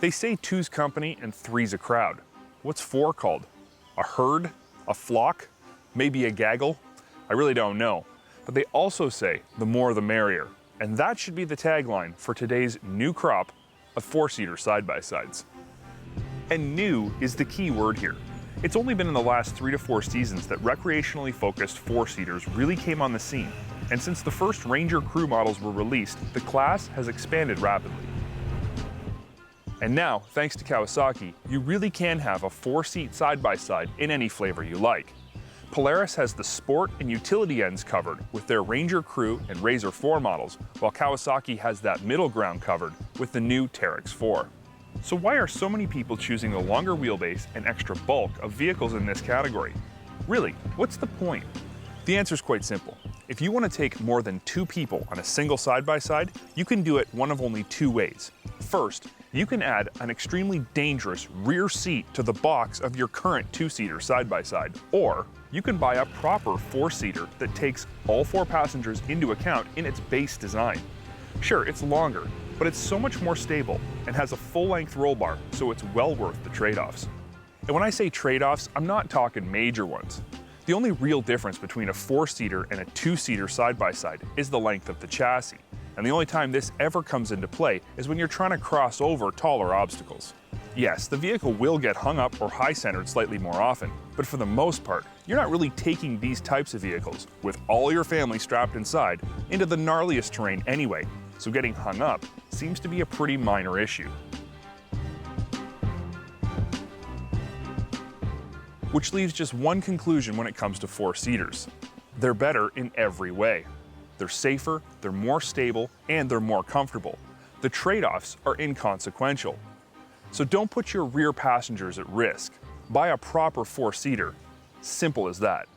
They say two's company and three's a crowd. What's four called? A herd? A flock? Maybe a gaggle? I really don't know. But they also say the more the merrier. And that should be the tagline for today's new crop of four-seater side-by-sides. And new is the key word here. It's only been in the last 3 to 4 seasons that recreationally focused four-seaters really came on the scene. And since the first Ranger Crew models were released, the class has expanded rapidly. And now, thanks to Kawasaki, you really can have a 4-seat side-by-side in any flavor you like. Polaris has the sport and utility ends covered with their Ranger Crew and Razor 4 models, while Kawasaki has that middle ground covered with the new Trax 4. So why are so many people choosing the longer wheelbase and extra bulk of vehicles in this category? Really, what's the point? The answer is quite simple. If you want to take more than 2 people on a single side-by-side, you can do it one of only 2 ways. First, you can add an extremely dangerous rear seat to the box of your current 2-seater side-by-side, or you can buy a proper 4-seater that takes all 4 passengers into account in its base design. Sure, it's longer, but it's so much more stable and has a full-length roll bar, so it's well worth the trade-offs. And when I say trade-offs, I'm not talking major ones. The only real difference between a 4-seater and a 2-seater side-by-side is the length of the chassis. And the only time this ever comes into play is when you're trying to cross over taller obstacles. Yes, the vehicle will get hung up or high-centered slightly more often, but for the most part, you're not really taking these types of vehicles, with all your family strapped inside, into the gnarliest terrain anyway, so getting hung up seems to be a pretty minor issue. Which leaves just one conclusion when it comes to 4-seaters. They're better in every way. They're safer, they're more stable, and they're more comfortable. The trade-offs are inconsequential. So don't put your rear passengers at risk. Buy a proper 4-seater. Simple as that.